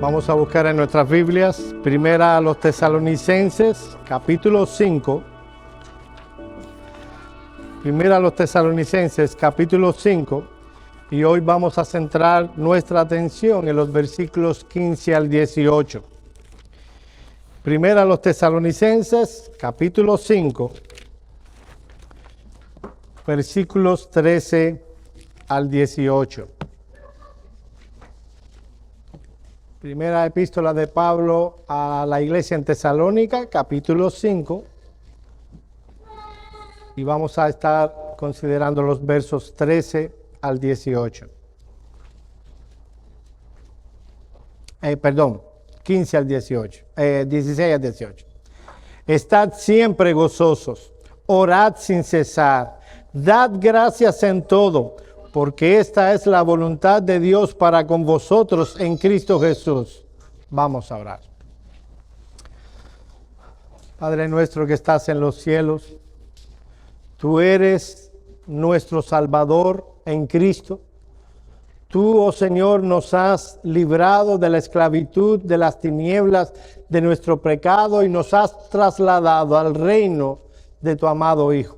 Vamos a buscar en nuestras Biblias, primera a los Tesalonicenses, capítulo 5. Primera a los Tesalonicenses, capítulo 5. Y hoy vamos a centrar nuestra atención en los versículos 15 al 18. Primera a los Tesalonicenses, capítulo 5, versículos 13 al 18. Primera epístola de Pablo a la iglesia en Tesalónica, capítulo 5. Y vamos a estar considerando los versos 13 al 18. 15 al 18. 16 al 18. Estad siempre gozosos, orad sin cesar, dad gracias en todo, porque esta es la voluntad de Dios para con vosotros en Cristo Jesús. Vamos a orar. Padre nuestro que estás en los cielos, tú eres nuestro Salvador en Cristo. Tú, oh Señor, nos has librado de la esclavitud, de las tinieblas, de nuestro pecado y nos has trasladado al reino de tu amado Hijo.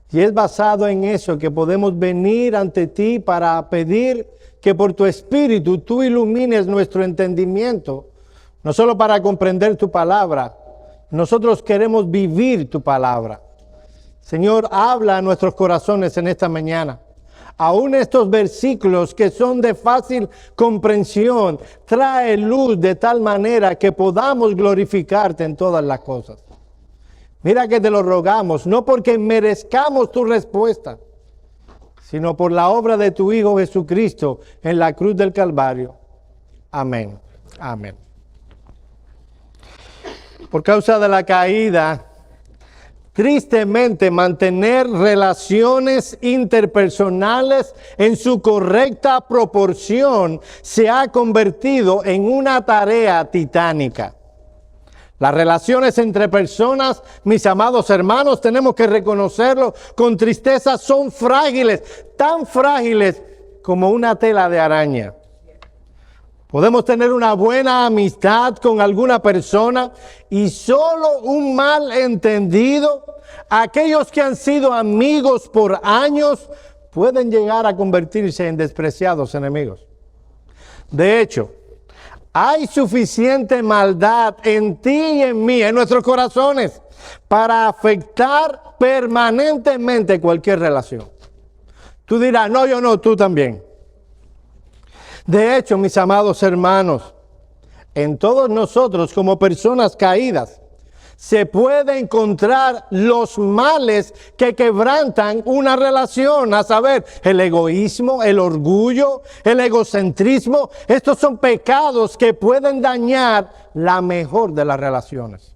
Y es basado en eso que podemos venir ante ti para pedir que por tu Espíritu tú ilumines nuestro entendimiento, no solo para comprender tu palabra, nosotros queremos vivir tu palabra. Señor, habla a nuestros corazones en esta mañana. Aún estos versículos que son de fácil comprensión, trae luz de tal manera que podamos glorificarte en todas las cosas. Mira que te lo rogamos, no porque merezcamos tu respuesta, sino por la obra de tu Hijo Jesucristo en la cruz del Calvario. Amén. Amén. Por causa de la caída, tristemente mantener relaciones interpersonales en su correcta proporción se ha convertido en una tarea titánica. Las relaciones entre personas, mis amados hermanos, tenemos que reconocerlo con tristeza, son frágiles, tan frágiles como una tela de araña. Podemos tener una buena amistad con alguna persona y solo un malentendido, aquellos que han sido amigos por años, pueden llegar a convertirse en despreciados enemigos. De hecho, hay suficiente maldad en ti y en mí, en nuestros corazones, para afectar permanentemente cualquier relación. Tú dirás, no, yo no, tú también. De hecho, mis amados hermanos, en todos nosotros como personas caídas, se puede encontrar los males que quebrantan una relación, a saber, el egoísmo, el orgullo, el egocentrismo. Estos son pecados que pueden dañar la mejor de las relaciones.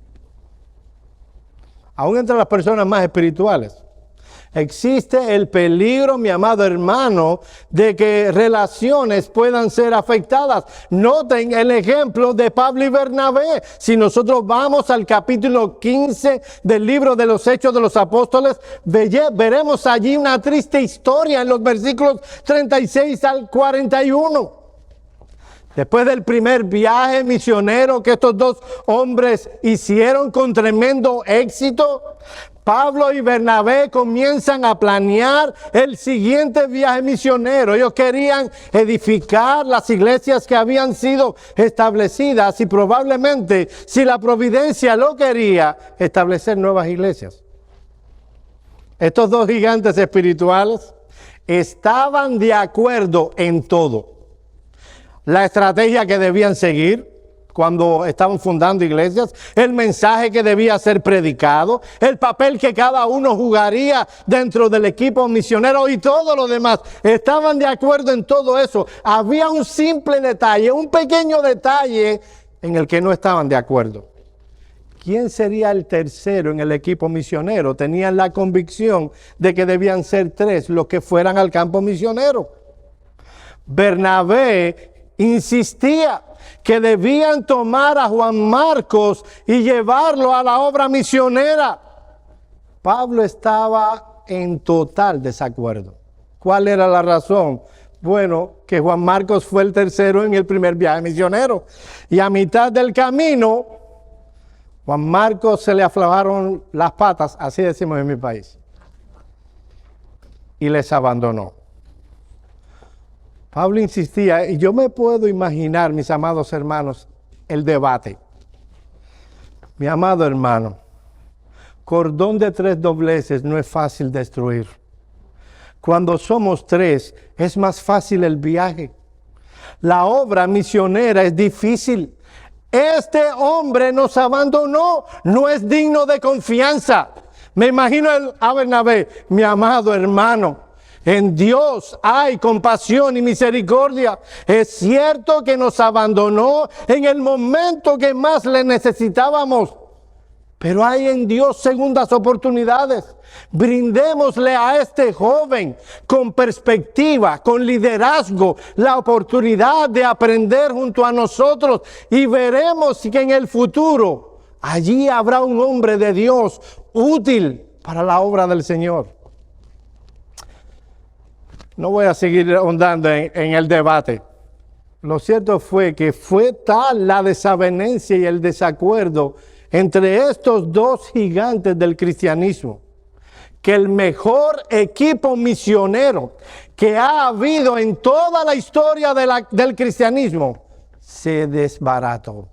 Aún entre las personas más espirituales, existe el peligro, mi amado hermano, de que relaciones puedan ser afectadas. Noten el ejemplo de Pablo y Bernabé. Si nosotros vamos al capítulo 15 del libro de los Hechos de los Apóstoles, veremos allí una triste historia en los versículos 36 al 41. Después del primer viaje misionero que estos dos hombres hicieron con tremendo éxito, Pablo y Bernabé comienzan a planear el siguiente viaje misionero. Ellos querían edificar las iglesias que habían sido establecidas y probablemente, si la providencia lo quería, establecer nuevas iglesias. Estos dos gigantes espirituales estaban de acuerdo en todo. La estrategia que debían seguir cuando estaban fundando iglesias, el mensaje que debía ser predicado, el papel que cada uno jugaría dentro del equipo misionero y todo lo demás. Estaban de acuerdo en todo eso. Había un simple detalle, un pequeño detalle en el que no estaban de acuerdo. ¿Quién sería el tercero en el equipo misionero? Tenían la convicción de que debían ser 3 los que fueran al campo misionero. Bernabé insistía que debían tomar a Juan Marcos y llevarlo a la obra misionera. Pablo estaba en total desacuerdo. ¿Cuál era la razón? Bueno, que Juan Marcos fue el tercero en el primer viaje misionero. Y a mitad del camino, Juan Marcos se le aflojaron las patas, así decimos en mi país, y les abandonó. Pablo insistía, y yo me puedo imaginar, mis amados hermanos, el debate. Mi amado hermano, cordón de 3 dobleces no es fácil destruir. Cuando somos 3, es más fácil el viaje. La obra misionera es difícil. Este hombre nos abandonó, no es digno de confianza. Me imagino a Bernabé, mi amado hermano, en Dios hay compasión y misericordia. Es cierto que nos abandonó en el momento que más le necesitábamos, pero hay en Dios segundas oportunidades. Brindémosle a este joven con perspectiva, con liderazgo, la oportunidad de aprender junto a nosotros y veremos que en el futuro allí habrá un hombre de Dios útil para la obra del Señor. No voy a seguir ahondando en el debate. Lo cierto fue que fue tal la desavenencia y el desacuerdo entre estos 2 gigantes del cristianismo, que el mejor equipo misionero que ha habido en toda la historia del cristianismo se desbarató.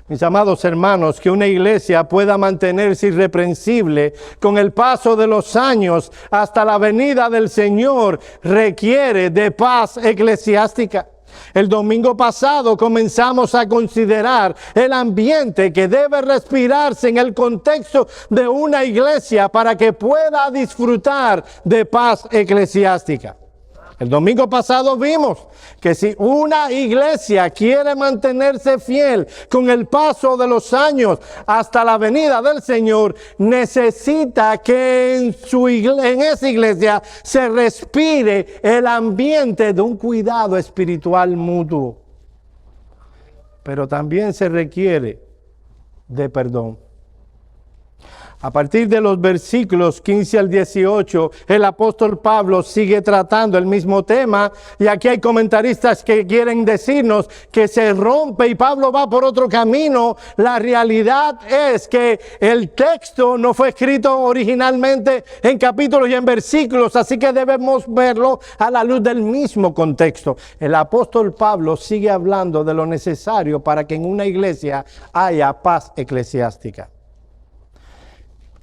Mis amados hermanos, que una iglesia pueda mantenerse irreprensible con el paso de los años hasta la venida del Señor requiere de paz eclesiástica. El domingo pasado comenzamos a considerar el ambiente que debe respirarse en el contexto de una iglesia para que pueda disfrutar de paz eclesiástica. El domingo pasado vimos que si una iglesia quiere mantenerse fiel con el paso de los años hasta la venida del Señor, necesita que en esa iglesia se respire el ambiente de un cuidado espiritual mutuo. Pero también se requiere de perdón. A partir de los versículos 15 al 18, el apóstol Pablo sigue tratando el mismo tema y aquí hay comentaristas que quieren decirnos que se rompe y Pablo va por otro camino. La realidad es que el texto no fue escrito originalmente en capítulos y en versículos, así que debemos verlo a la luz del mismo contexto. El apóstol Pablo sigue hablando de lo necesario para que en una iglesia haya paz eclesiástica.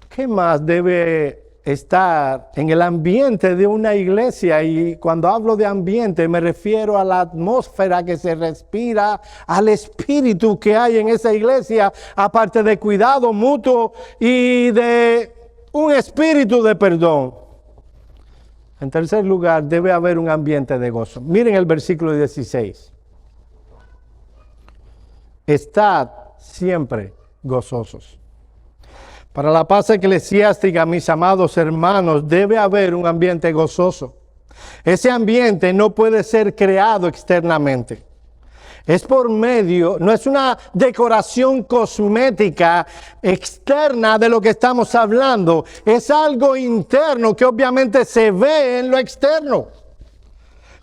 ¿Qué más debe estar en el ambiente de una iglesia? Y cuando hablo de ambiente me refiero a la atmósfera que se respira, al espíritu que hay en esa iglesia, aparte de cuidado mutuo y de un espíritu de perdón. En tercer lugar, debe haber un ambiente de gozo. Miren el versículo 16. Estad siempre gozosos. Para la paz eclesiástica, mis amados hermanos, debe haber un ambiente gozoso. Ese ambiente no puede ser creado externamente. Es por medio, no es una decoración cosmética externa de lo que estamos hablando. Es algo interno que obviamente se ve en lo externo.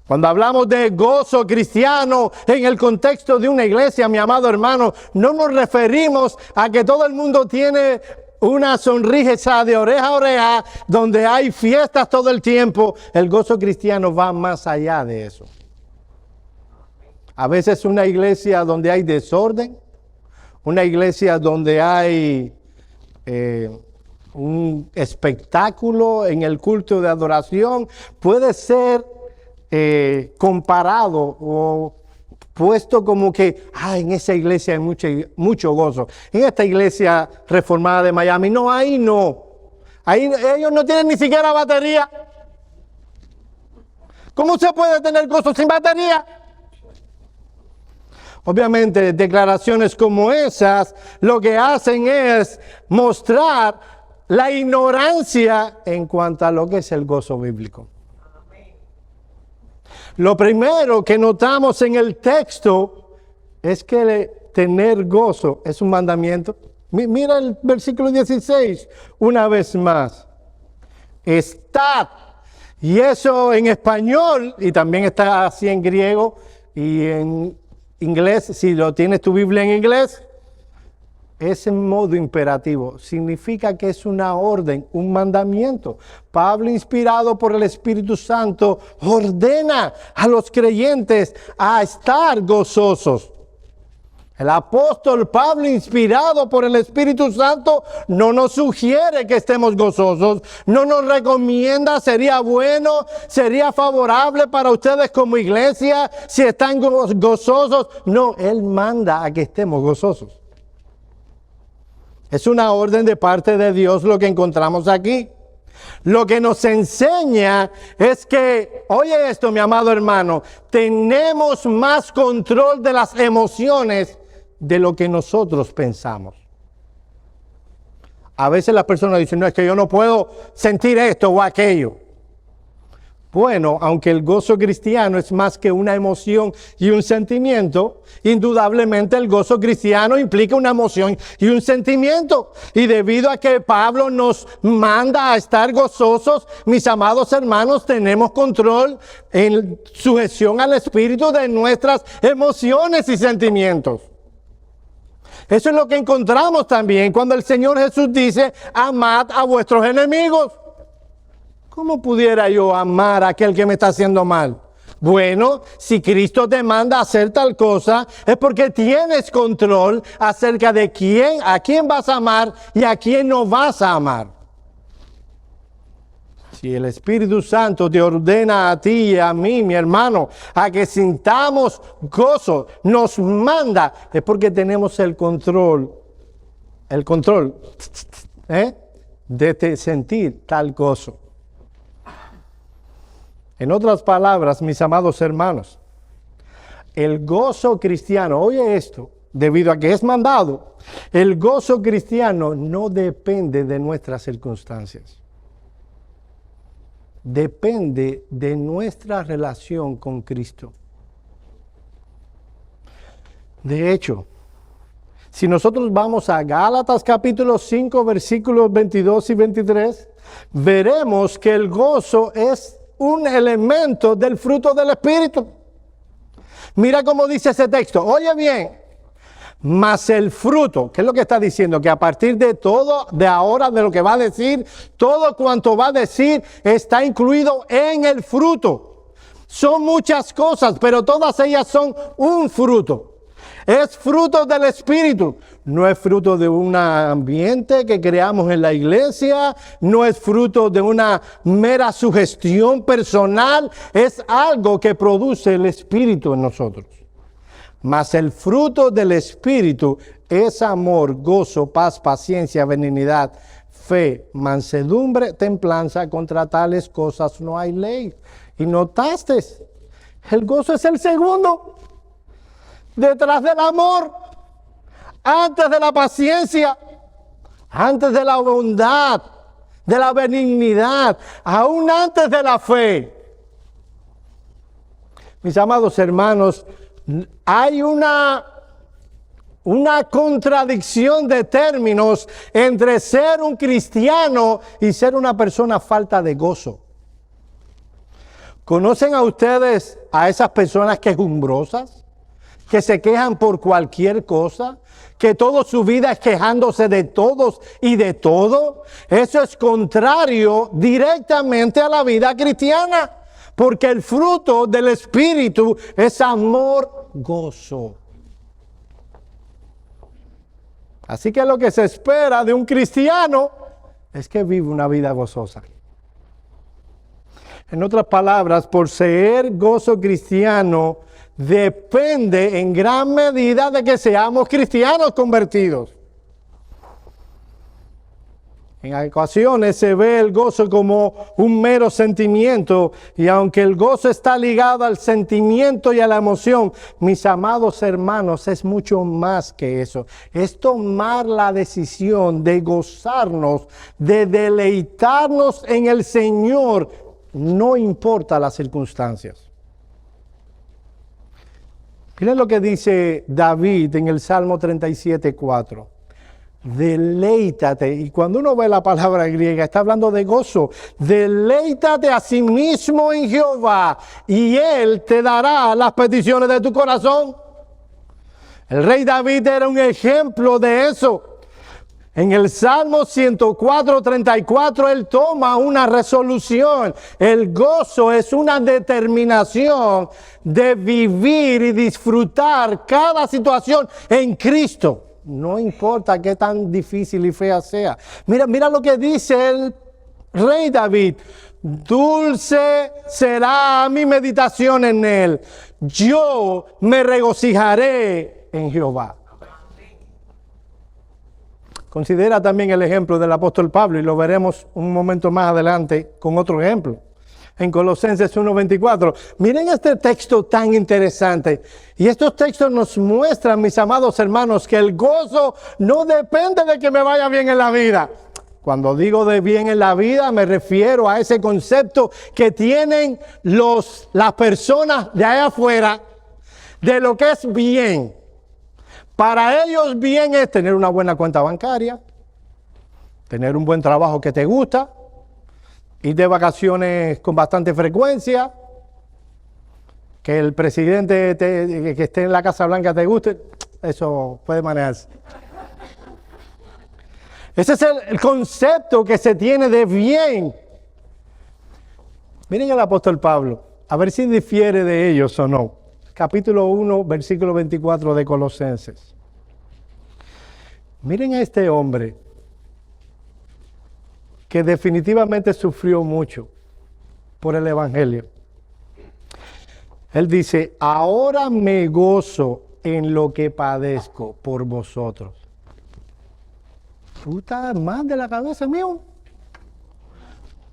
Cuando hablamos de gozo cristiano en el contexto de una iglesia, mi amado hermano, no nos referimos a que todo el mundo tiene una sonrisa de oreja a oreja, donde hay fiestas todo el tiempo. El gozo cristiano va más allá de eso. A veces una iglesia donde hay desorden, una iglesia donde hay un espectáculo en el culto de adoración, puede ser comparado o puesto como que en esa iglesia hay mucho gozo. En esta iglesia reformada de Miami, no, ahí no. Ahí ellos no tienen ni siquiera batería. ¿Cómo se puede tener gozo sin batería? Obviamente, declaraciones como esas lo que hacen es mostrar la ignorancia en cuanto a lo que es el gozo bíblico. Lo primero que notamos en el texto es que tener gozo es un mandamiento. Mira el versículo 16, una vez más. Estad Y eso en español, y también está así en griego y en inglés, si lo tienes tu Biblia en inglés, es en modo imperativo. Significa que es una orden, un mandamiento. Pablo, inspirado por el Espíritu Santo, ordena a los creyentes a estar gozosos. El apóstol Pablo, inspirado por el Espíritu Santo, no nos sugiere que estemos gozosos, no nos recomienda, sería bueno, sería favorable para ustedes como iglesia si están gozosos. No, Él manda a que estemos gozosos. Es una orden de parte de Dios lo que encontramos aquí. Lo que nos enseña es que, oye esto, mi amado hermano, tenemos más control de las emociones de lo que nosotros pensamos. A veces las personas dicen, no, es que yo no puedo sentir esto o aquello. Bueno, aunque el gozo cristiano es más que una emoción y un sentimiento, indudablemente el gozo cristiano implica una emoción y un sentimiento. Y debido a que Pablo nos manda a estar gozosos, mis amados hermanos, tenemos control en sujeción al Espíritu de nuestras emociones y sentimientos. Eso es lo que encontramos también cuando el Señor Jesús dice, amad a vuestros enemigos. ¿Cómo pudiera yo amar a aquel que me está haciendo mal? Bueno, si Cristo te manda a hacer tal cosa, es porque tienes control acerca de a quién vas a amar y a quién no vas a amar. Si el Espíritu Santo te ordena a ti y a mí, mi hermano, a que sintamos gozo, nos manda, es porque tenemos el control, de sentir tal gozo. En otras palabras, mis amados hermanos, el gozo cristiano, oye esto, debido a que es mandado, el gozo cristiano no depende de nuestras circunstancias. Depende de nuestra relación con Cristo. De hecho, si nosotros vamos a Gálatas capítulo 5, versículos 22 y 23, veremos que el gozo es un elemento del fruto del Espíritu. Mira cómo dice ese texto. Oye bien, mas el fruto, ¿qué es lo que está diciendo? Que a partir de todo, de ahora, de lo que va a decir, todo cuanto va a decir está incluido en el fruto. Son muchas cosas, pero todas ellas son un fruto. Es fruto del Espíritu. No es fruto de un ambiente que creamos en la iglesia. No es fruto de una mera sugestión personal. Es algo que produce el Espíritu en nosotros. Mas el fruto del Espíritu es amor, gozo, paz, paciencia, benignidad, fe, mansedumbre, templanza. Contra tales cosas no hay ley. Y notaste, el gozo es el segundo. Detrás del amor, antes de la paciencia, antes de la bondad, de la benignidad, aún antes de la fe. Mis amados hermanos, hay una contradicción de términos entre ser un cristiano y ser una persona falta de gozo. ¿Conocen a ustedes a esas personas quejumbrosas? Que se quejan por cualquier cosa, que toda su vida es quejándose de todos y de todo. Eso es contrario directamente a la vida cristiana, porque el fruto del Espíritu es amor, gozo. Así que lo que se espera de un cristiano es que viva una vida gozosa. En otras palabras, poseer gozo cristiano depende en gran medida de que seamos cristianos convertidos. En ocasiones se ve el gozo como un mero sentimiento, y aunque el gozo está ligado al sentimiento y a la emoción, mis amados hermanos, es mucho más que eso. Es tomar la decisión de gozarnos, de deleitarnos en el Señor, no importa las circunstancias. Miren lo que dice David en el Salmo 37:4. Deleítate. Y cuando uno ve la palabra griega, está hablando de gozo. Deleítate a sí mismo en Jehová y Él te dará las peticiones de tu corazón. El rey David era un ejemplo de eso. En el Salmo 104:34 él toma una resolución. El gozo es una determinación de vivir y disfrutar cada situación en Cristo. No importa qué tan difícil y fea sea. Mira lo que dice el rey David. Dulce será mi meditación en él. Yo me regocijaré en Jehová. Considera también el ejemplo del apóstol Pablo y lo veremos un momento más adelante con otro ejemplo. En Colosenses 1:24. Miren este texto tan interesante. Y estos textos nos muestran, mis amados hermanos, que el gozo no depende de que me vaya bien en la vida. Cuando digo de bien en la vida, me refiero a ese concepto que tienen las personas de allá afuera de lo que es bien. Para ellos bien es tener una buena cuenta bancaria, tener un buen trabajo que te gusta, ir de vacaciones con bastante frecuencia, que el presidente que esté en la Casa Blanca te guste, eso puede manejarse. Ese es el concepto que se tiene de bien. Miren al apóstol Pablo, a ver si difiere de ellos o no. Capítulo 1, versículo 24 de Colosenses. Miren a este hombre que definitivamente sufrió mucho por el Evangelio. Él dice, ahora me gozo en lo que padezco por vosotros. Tú estás más de la cabeza, mío.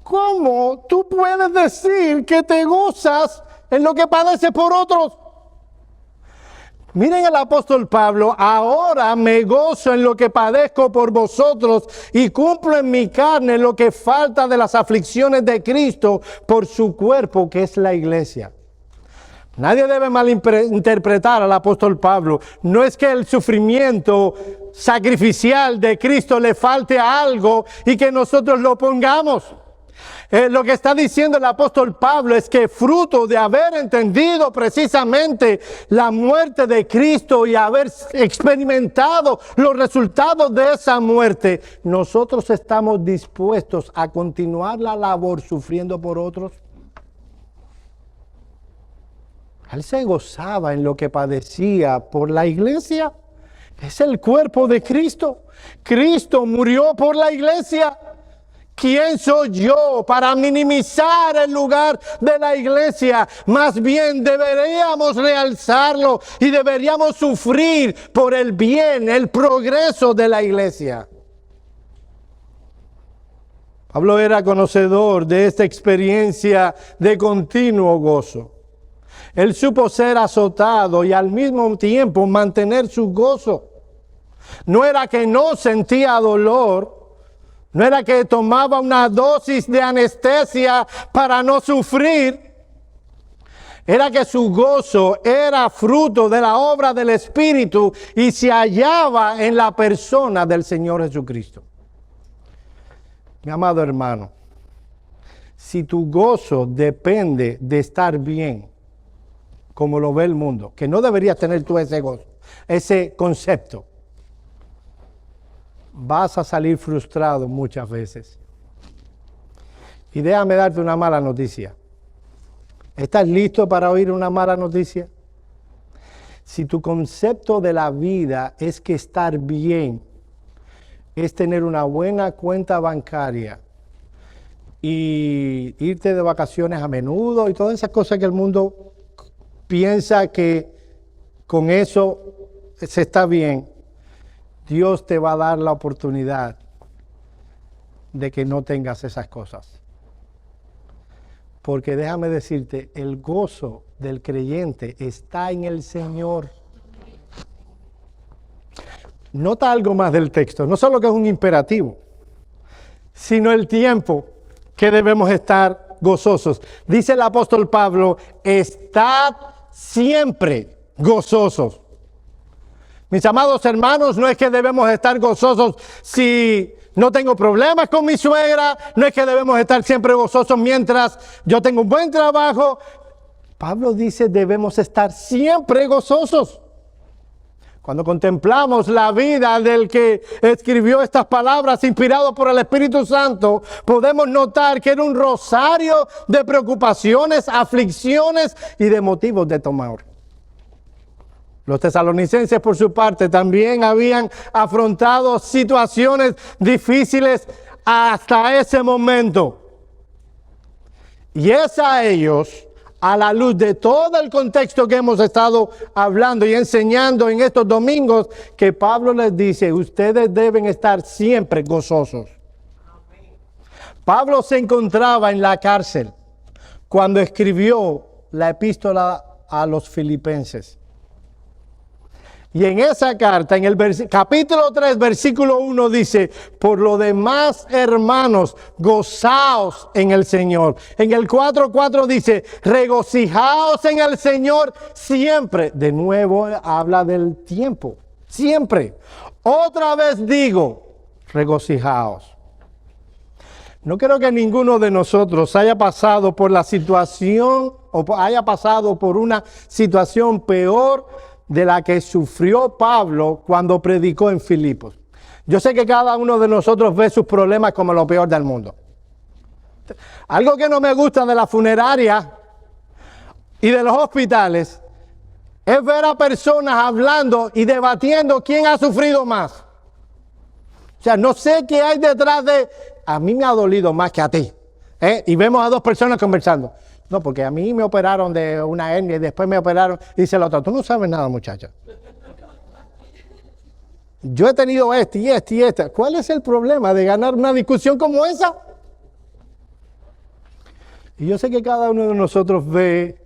¿Cómo tú puedes decir que te gozas en lo que padeces por otros? Miren al apóstol Pablo, ahora me gozo en lo que padezco por vosotros y cumplo en mi carne lo que falta de las aflicciones de Cristo por su cuerpo, que es la iglesia. Nadie debe malinterpretar al apóstol Pablo. No es que el sufrimiento sacrificial de Cristo le falte a algo y que nosotros lo pongamos. Lo que está diciendo el apóstol Pablo es que fruto de haber entendido precisamente la muerte de Cristo y haber experimentado los resultados de esa muerte, nosotros estamos dispuestos a continuar la labor sufriendo por otros. Él se gozaba en lo que padecía por la iglesia. Es el cuerpo de Cristo. Cristo murió por la iglesia. ¿Quién soy yo para minimizar el lugar de la iglesia? Más bien deberíamos realzarlo y deberíamos sufrir por el bien, el progreso de la iglesia. Pablo era conocedor de esta experiencia de continuo gozo. Él supo ser azotado y al mismo tiempo mantener su gozo. No era que no sentía dolor. No era que tomaba una dosis de anestesia para no sufrir. Era que su gozo era fruto de la obra del Espíritu y se hallaba en la persona del Señor Jesucristo. Mi amado hermano, si tu gozo depende de estar bien, como lo ve el mundo, que no deberías tener tú ese gozo, ese concepto, vas a salir frustrado muchas veces. Y déjame darte una mala noticia. ¿Estás listo para oír una mala noticia? Si tu concepto de la vida es que estar bien es tener una buena cuenta bancaria y irte de vacaciones a menudo y todas esas cosas que el mundo piensa que con eso se está bien, Dios te va a dar la oportunidad de que no tengas esas cosas. Porque déjame decirte, el gozo del creyente está en el Señor. Nota algo más del texto, no solo que es un imperativo, sino el tiempo que debemos estar gozosos. Dice el apóstol Pablo, estad siempre gozosos. Mis amados hermanos, no es que debemos estar gozosos si no tengo problemas con mi suegra, no es que debemos estar siempre gozosos mientras yo tengo un buen trabajo. Pablo dice debemos estar siempre gozosos. Cuando contemplamos la vida del que escribió estas palabras inspirado por el Espíritu Santo, podemos notar que era un rosario de preocupaciones, aflicciones y de motivos de temor. Los tesalonicenses, por su parte, también habían afrontado situaciones difíciles hasta ese momento. Y es a ellos, a la luz de todo el contexto que hemos estado hablando y enseñando en estos domingos, que Pablo les dice, ustedes deben estar siempre gozosos. Pablo se encontraba en la cárcel cuando escribió la epístola a los filipenses. Y en esa carta, en el capítulo 3, versículo 1 dice, por lo demás, hermanos, gozaos en el Señor. En el 4:4 dice, regocijaos en el Señor siempre. De nuevo habla del tiempo, siempre. Otra vez digo, regocijaos. No creo que ninguno de nosotros haya pasado por la situación o haya pasado por una situación peor de la que sufrió Pablo cuando predicó en Filipos. Yo sé que cada uno de nosotros ve sus problemas como lo peor del mundo. Algo que no me gusta de la funeraria y de los hospitales es ver a personas hablando y debatiendo quién ha sufrido más. O sea, no sé qué hay detrás de, a mí me ha dolido más que a ti. Y vemos a dos personas conversando. No, porque a mí me operaron de una hernia y después me operaron. Y dice la otra, tú no sabes nada, muchacha. Yo he tenido este y este y este. ¿Cuál es el problema de ganar una discusión como esa? Y yo sé que cada uno de nosotros ve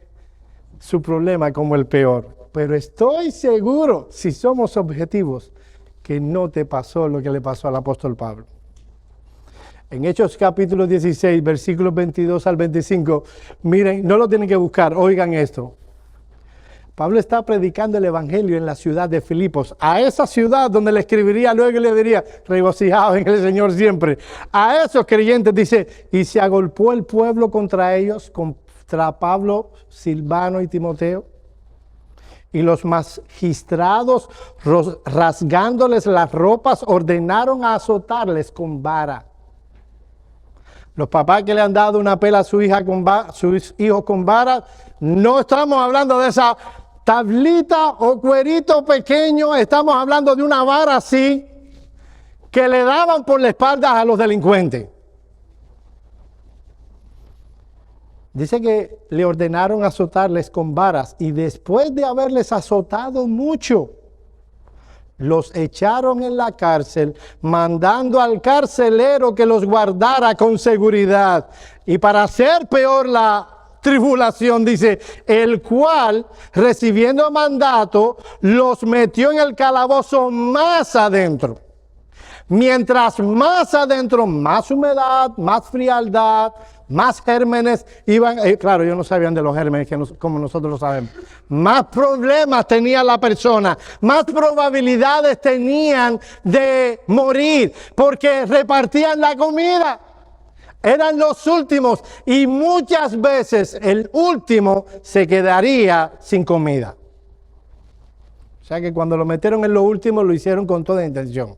su problema como el peor. Pero estoy seguro, si somos objetivos, que no te pasó lo que le pasó al apóstol Pablo. En Hechos capítulo 16, versículos 22 al 25, miren, no lo tienen que buscar, oigan esto. Pablo está predicando el evangelio en la ciudad de Filipos, a esa ciudad donde le escribiría luego y le diría, regocijaos en el Señor siempre. A esos creyentes dice, y se agolpó el pueblo contra ellos, contra Pablo, Silvano y Timoteo. Y los magistrados, rasgándoles las ropas, ordenaron a azotarles con vara. Los papás que le han dado una pela a sus hijos con vara, no estamos hablando de esa tablita o cuerito pequeño, estamos hablando de una vara así que le daban por la espalda a los delincuentes. Dice que le ordenaron azotarles con varas y después de haberles azotado mucho, los echaron en la cárcel, mandando al carcelero que los guardara con seguridad. Y para hacer peor la tribulación, dice, el cual, recibiendo mandato, los metió en el calabozo más adentro. Mientras más adentro, más humedad, más frialdad, más gérmenes iban, claro, ellos no sabían de los gérmenes como nosotros lo sabemos. Más problemas tenía la persona, más probabilidades tenían de morir, porque repartían la comida. Eran los últimos y muchas veces el último se quedaría sin comida. O sea que cuando lo metieron en lo último lo hicieron con toda intención.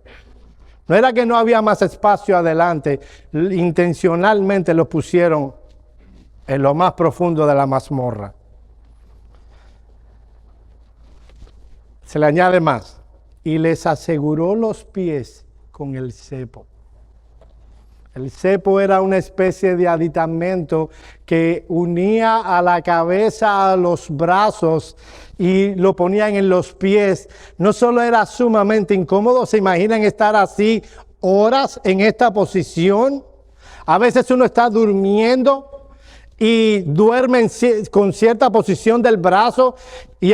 No era que no había más espacio adelante, intencionalmente lo pusieron en lo más profundo de la mazmorra. Se le añade más, y les aseguró los pies con el cepo. El cepo era una especie de aditamento que unía a la cabeza a los brazos y lo ponían en los pies. No solo era sumamente incómodo, ¿se imaginan estar así horas en esta posición? A veces uno está durmiendo y duerme con cierta posición del brazo y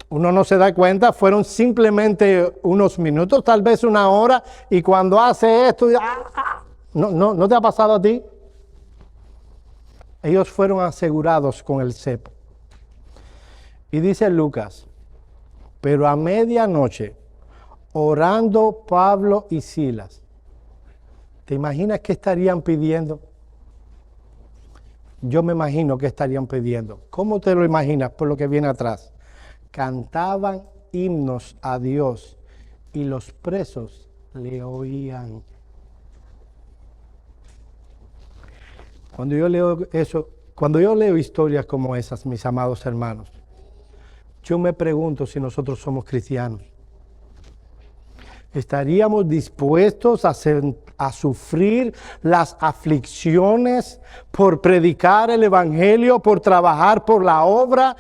uno no se da cuenta, fueron simplemente unos minutos, tal vez una hora, y cuando hace esto, ¿no te ha pasado a ti? Ellos fueron asegurados con el cepo. Y dice Lucas, Pero a medianoche, orando Pablo y Silas, ¿te imaginas qué estarían pidiendo? Yo me imagino qué estarían pidiendo. ¿Cómo te lo imaginas por lo que viene atrás? Cantaban himnos a Dios y los presos le oían. Cuando yo leo eso, cuando yo leo historias como esas, mis amados hermanos, yo me pregunto si nosotros somos cristianos. ¿Estaríamos dispuestos a sufrir las aflicciones por predicar el evangelio, por trabajar por la obra,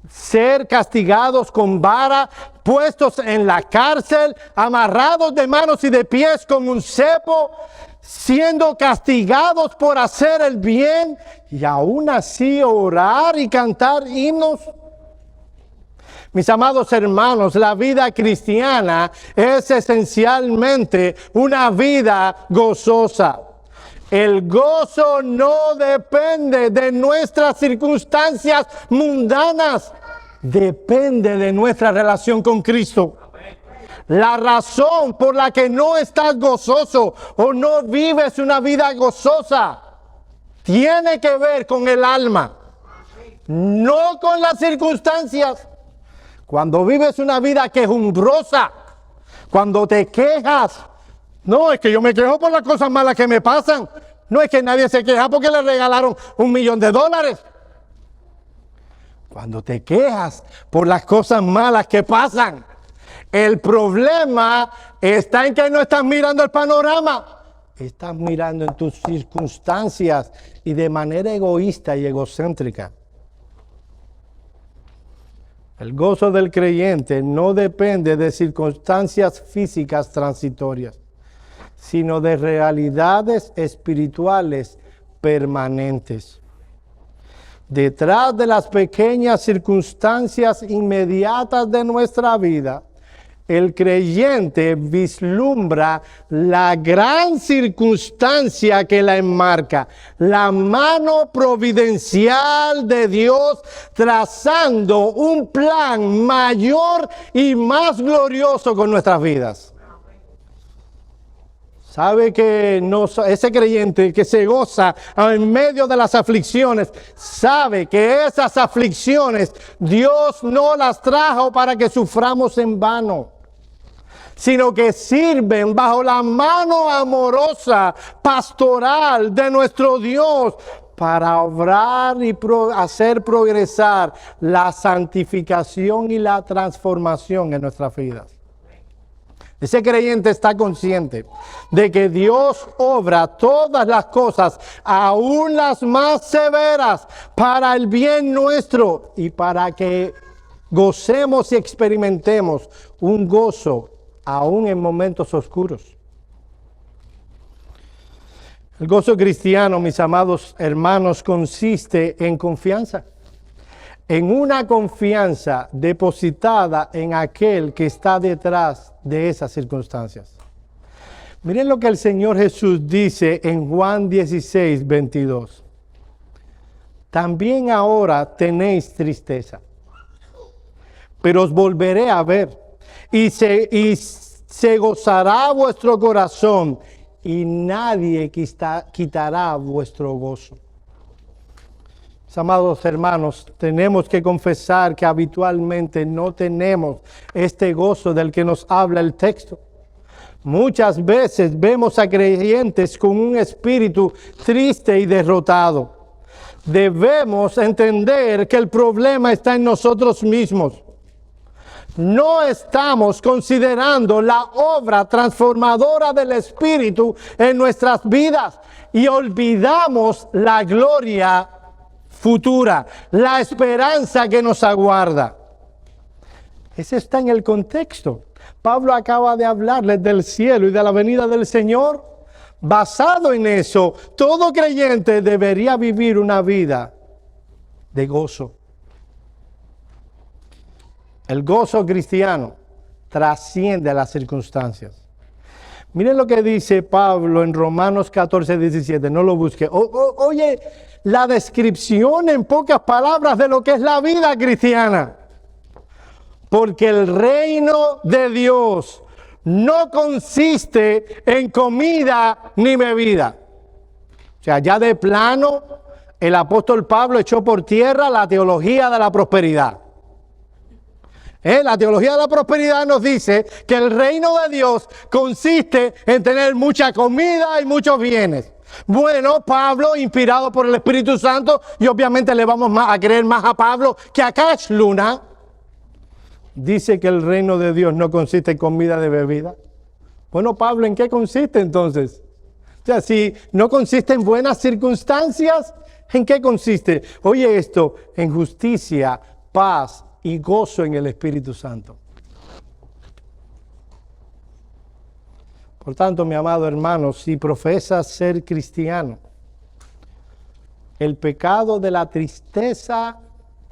ser castigados con vara, puestos en la cárcel, amarrados de manos y de pies con un cepo, siendo castigados por hacer el bien y aún así orar y cantar himnos? Mis amados hermanos, la vida cristiana es esencialmente una vida gozosa. El gozo no depende de nuestras circunstancias mundanas, depende de nuestra relación con Cristo. La razón por la que no estás gozoso o no vives una vida gozosa tiene que ver con el alma, no con las circunstancias. Cuando vives una vida quejumbrosa, cuando te quejas, no es que yo me quejo por las cosas malas que me pasan, no es que nadie se queja porque le regalaron $1.000.000. Cuando te quejas por las cosas malas que pasan, el problema está en que no estás mirando el panorama, estás mirando en tus circunstancias y de manera egoísta y egocéntrica. El gozo del creyente no depende de circunstancias físicas transitorias, sino de realidades espirituales permanentes. Detrás de las pequeñas circunstancias inmediatas de nuestra vida, el creyente vislumbra la gran circunstancia que la enmarca, la mano providencial de Dios trazando un plan mayor y más glorioso con nuestras vidas. Sabe que ese creyente que se goza en medio de las aflicciones, sabe que esas aflicciones Dios no las trajo para que suframos en vano, sino que sirven bajo la mano amorosa, pastoral de nuestro Dios para obrar y hacer progresar la santificación y la transformación en nuestras vidas. Ese creyente está consciente de que Dios obra todas las cosas, aún las más severas, para el bien nuestro y para que gocemos y experimentemos un gozo aún en momentos oscuros. El gozo cristiano, mis amados hermanos, consiste en confianza. En una confianza depositada en aquel que está detrás de esas circunstancias. Miren lo que el Señor Jesús dice en Juan 16, 22. También ahora tenéis tristeza, pero os volveré a ver y se gozará vuestro corazón y nadie quitará vuestro gozo. Amados hermanos, tenemos que confesar que habitualmente no tenemos este gozo del que nos habla el texto. Muchas veces vemos a creyentes con un espíritu triste y derrotado. Debemos entender que el problema está en nosotros mismos. No estamos considerando la obra transformadora del Espíritu en nuestras vidas y olvidamos la gloria futura, la esperanza que nos aguarda. Ese está en el contexto. Pablo acaba de hablarles del cielo y de la venida del Señor. Basado en eso, todo creyente debería vivir una vida de gozo. El gozo cristiano trasciende las circunstancias. Miren lo que dice Pablo en Romanos 14, 17. No lo busque. Oye, la descripción en pocas palabras de lo que es la vida cristiana. Porque el reino de Dios no consiste en comida ni bebida. O sea, ya de plano, el apóstol Pablo echó por tierra la teología de la prosperidad. La teología de la prosperidad nos dice que el reino de Dios consiste en tener mucha comida y muchos bienes. Bueno, Pablo, inspirado por el Espíritu Santo, y obviamente le vamos a creer más a Pablo que a Cash Luna, dice que el reino de Dios no consiste en comida de bebida. Bueno, Pablo, ¿en qué consiste entonces? O sea, si no consiste en buenas circunstancias, ¿en qué consiste? Oye esto, en justicia, paz y gozo en el Espíritu Santo. Por tanto, mi amado hermano, si profesas ser cristiano, el pecado de la tristeza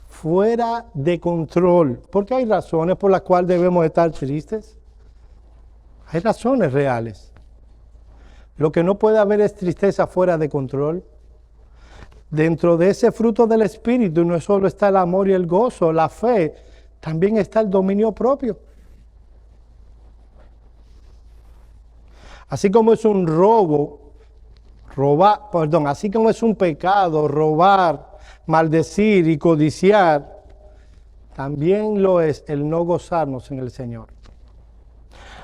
fuera de control, porque hay razones por las cuales debemos estar tristes. Hay razones reales. Lo que no puede haber es tristeza fuera de control. Dentro de ese fruto del Espíritu no solo está el amor y el gozo, la fe, también está el dominio propio. Así como es un así como es un pecado robar, maldecir y codiciar, también lo es el no gozarnos en el Señor.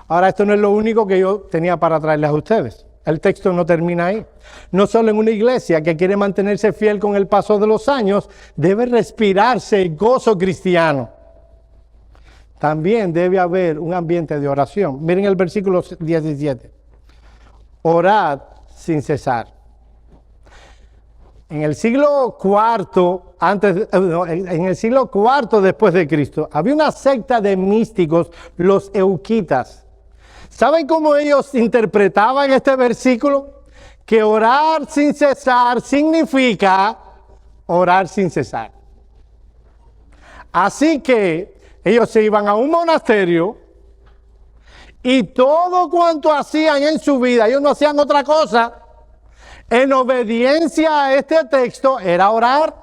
Ahora, esto no es lo único que yo tenía para traerles a ustedes. El texto no termina ahí. No solo en una iglesia que quiere mantenerse fiel con el paso de los años, debe respirarse el gozo cristiano. También debe haber un ambiente de oración. Miren el versículo 17. Orad sin cesar. En el siglo IV después de Cristo, había una secta de místicos, los euquitas. ¿Saben cómo ellos interpretaban este versículo? Que orar sin cesar significa orar sin cesar. Así que ellos se iban a un monasterio y todo cuanto hacían en su vida, ellos no hacían otra cosa, en obediencia a este texto, era orar.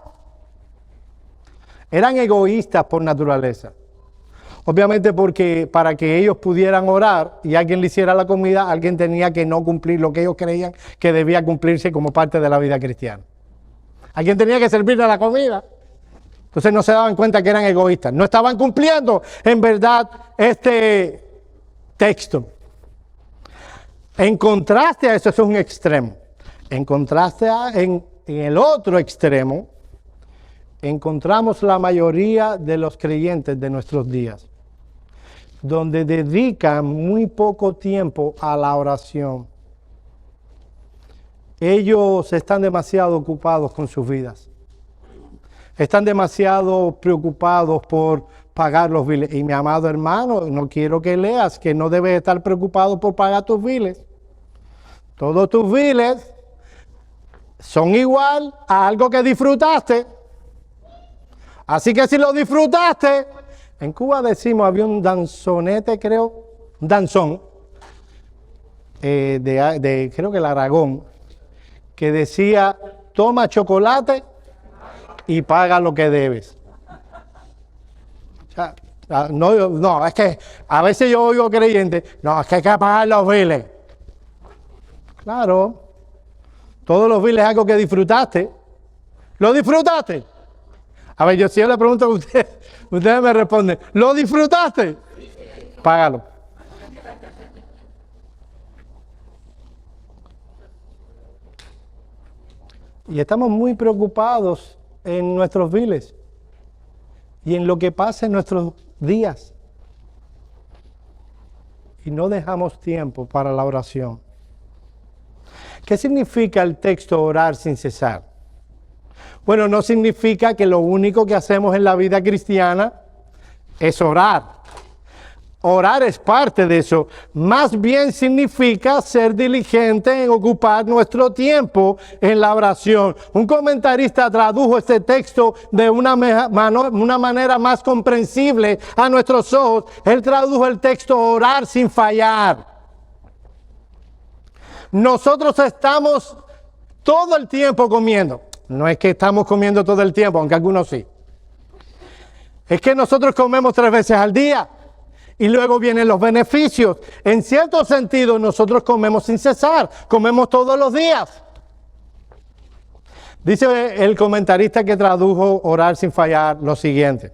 Eran egoístas por naturaleza. Obviamente porque para que ellos pudieran orar y alguien le hiciera la comida, alguien tenía que no cumplir lo que ellos creían que debía cumplirse como parte de la vida cristiana. Alguien tenía que servirle la comida. Entonces no se daban cuenta que eran egoístas. No estaban cumpliendo en verdad este texto. En contraste a eso es un extremo. En contraste en el otro extremo, encontramos la mayoría de los creyentes de nuestros días, donde dedican muy poco tiempo a la oración. Ellos están demasiado ocupados con sus vidas. Están demasiado preocupados por pagar los biles. Y mi amado hermano, no quiero que leas que no debes estar preocupado por pagar tus biles. Todos tus biles son igual a algo que disfrutaste. Así que si lo disfrutaste, en Cuba decimos, había un danzonete, creo, un danzón, creo que el Aragón, que decía, toma chocolate y paga lo que debes. O sea, no, es que a veces yo oigo creyentes, no, es que hay que pagar los biles. Claro, todos los biles es algo que disfrutaste. ¿Lo disfrutaste? A ver, yo siempre le pregunto a ustedes me responden, ¿lo disfrutaste? Págalo. Y estamos muy preocupados en nuestros biles y en lo que pasa en nuestros días. Y no dejamos tiempo para la oración. ¿Qué significa el texto orar sin cesar? Bueno, no significa que lo único que hacemos en la vida cristiana es orar. Orar es parte de eso. Más bien significa ser diligente en ocupar nuestro tiempo en la oración. Un comentarista tradujo este texto de una manera más comprensible a nuestros ojos. Él tradujo el texto orar sin fallar. Nosotros estamos todo el tiempo comiendo. No es que estamos comiendo todo el tiempo, aunque algunos sí. Es que nosotros comemos 3 veces al día y luego vienen los beneficios. En cierto sentido, nosotros comemos sin cesar, comemos todos los días. Dice el comentarista que tradujo Orar sin fallar lo siguiente: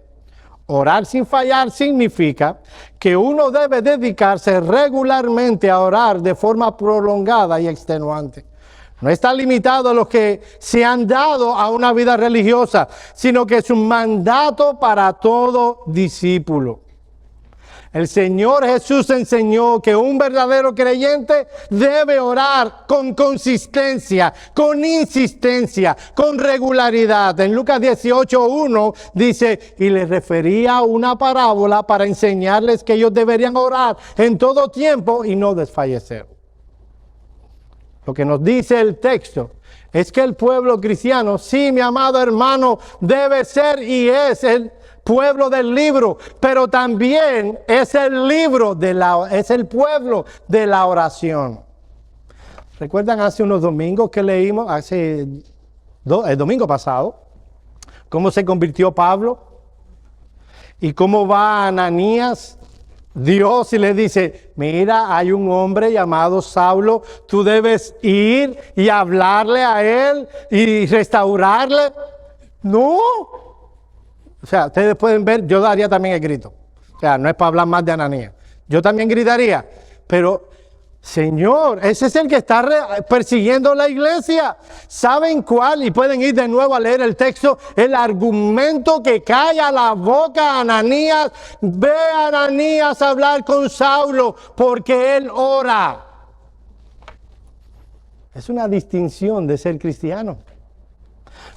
orar sin fallar significa que uno debe dedicarse regularmente a orar de forma prolongada y extenuante. No está limitado a los que se han dado a una vida religiosa, sino que es un mandato para todo discípulo. El Señor Jesús enseñó que un verdadero creyente debe orar con consistencia, con insistencia, con regularidad. En Lucas 18:1 dice, y les refería una parábola para enseñarles que ellos deberían orar en todo tiempo y no desfallecer. Lo que nos dice el texto es que el pueblo cristiano, sí, mi amado hermano, debe ser y es el pueblo del libro, pero también es el pueblo de la oración. ¿Recuerdan hace unos domingos que leímos, el domingo pasado, cómo se convirtió Pablo? Y cómo va Ananías, Dios, y le dice, mira, hay un hombre llamado Saulo, tú debes ir y hablarle a él y restaurarle. No. O sea, ustedes pueden ver, yo daría también el grito. O sea, no es para hablar más de Ananías. Yo también gritaría, pero Señor, ese es el que está persiguiendo la iglesia. ¿Saben cuál? Y pueden ir de nuevo a leer el texto. El argumento que calla la boca a Ananías. Ve a Ananías a hablar con Saulo porque él ora. Es una distinción de ser cristiano.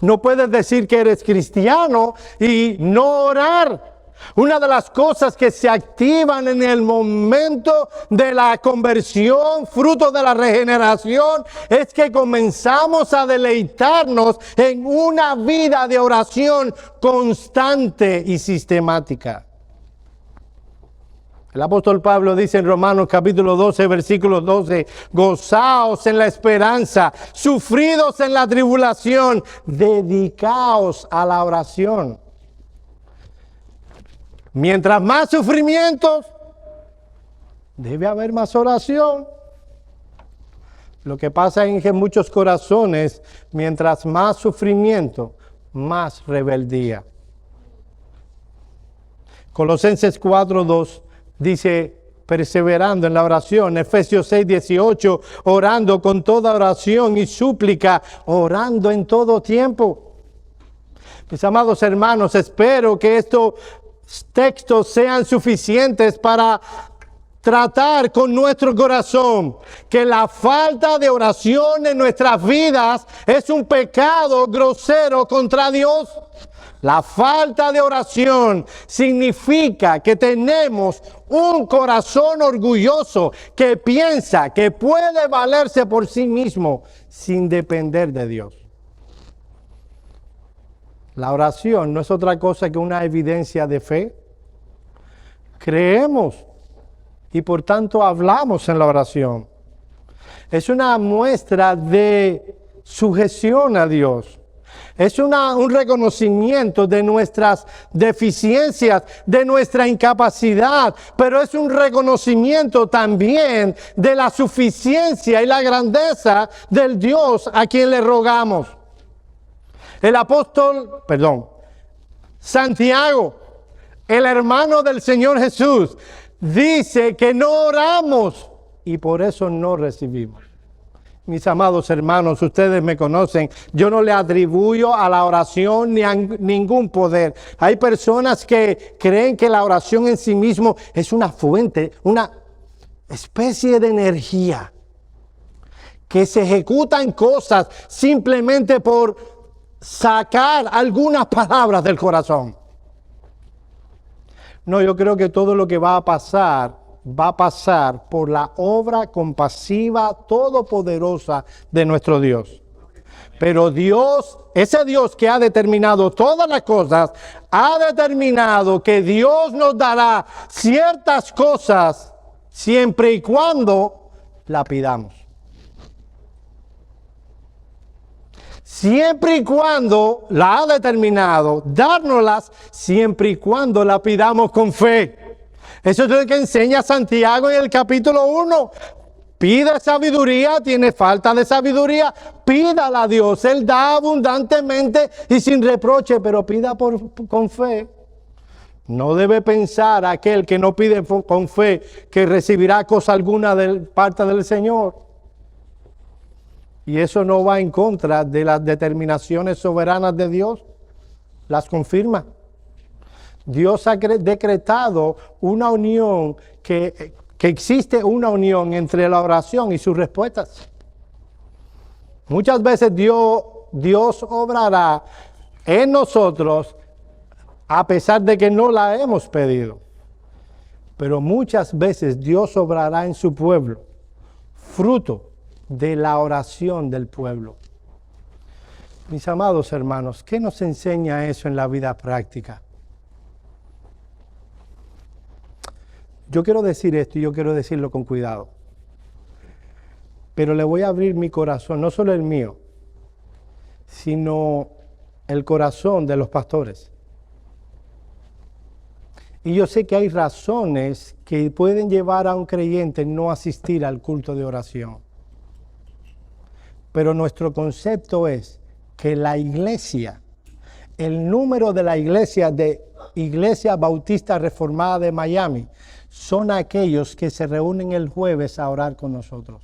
No puedes decir que eres cristiano y no orar. Una de las cosas que se activan en el momento de la conversión, fruto de la regeneración, es que comenzamos a deleitarnos en una vida de oración constante y sistemática. El apóstol Pablo dice en Romanos capítulo 12, versículo 12, gozaos en la esperanza, sufridos en la tribulación, dedicaos a la oración. Mientras más sufrimientos, debe haber más oración. Lo que pasa es que en muchos corazones, mientras más sufrimiento, más rebeldía. Colosenses 4:2 dice, perseverando en la oración. Efesios 6:18, orando con toda oración y súplica, orando en todo tiempo. Mis amados hermanos, espero que estos textos sean suficientes para tratar con nuestro corazón que la falta de oración en nuestras vidas es un pecado grosero contra Dios. La falta de oración significa que tenemos un corazón orgulloso que piensa que puede valerse por sí mismo sin depender de Dios. La oración no es otra cosa que una evidencia de fe. Creemos y por tanto hablamos en la oración. Es una muestra de sujeción a Dios. Es un reconocimiento de nuestras deficiencias, de nuestra incapacidad, pero es un reconocimiento también de la suficiencia y la grandeza del Dios a quien le rogamos. Santiago, el hermano del Señor Jesús, dice que no oramos y por eso no recibimos. Mis amados hermanos, ustedes me conocen, yo no le atribuyo a la oración ni a ningún poder. Hay personas que creen que la oración en sí mismo es una fuente, una especie de energía, que se ejecutan cosas simplemente por sacar algunas palabras del corazón. No, yo creo que todo lo que va a pasar por la obra compasiva, todopoderosa de nuestro Dios. Pero Dios, ese Dios que ha determinado todas las cosas, ha determinado que Dios nos dará ciertas cosas siempre y cuando la pidamos. siempre y cuando la ha determinado, dárnoslas siempre y cuando la pidamos con fe. Eso es lo que enseña Santiago en el capítulo 1. Pida sabiduría, tiene falta de sabiduría, pídala a Dios. Él da abundantemente y sin reproche, pero pida con fe. No debe pensar aquel que no pide con fe que recibirá cosa alguna de parte del Señor. Y eso no va en contra de las determinaciones soberanas de Dios. Las confirma. Dios ha decretado una unión, que existe una unión entre la oración y sus respuestas. Muchas veces Dios obrará en nosotros a pesar de que no la hemos pedido. Pero muchas veces Dios obrará en su pueblo, fruto de la oración del pueblo. Mis amados hermanos, ¿qué nos enseña eso en la vida práctica? Yo quiero decir esto y yo quiero decirlo con cuidado. Pero le voy a abrir mi corazón, no solo el mío, sino el corazón de los pastores. Y yo sé que hay razones que pueden llevar a un creyente no asistir al culto de oración. Pero nuestro concepto es que la iglesia, el número de la iglesia de Iglesia Bautista Reformada de Miami, son aquellos que se reúnen el jueves a orar con nosotros.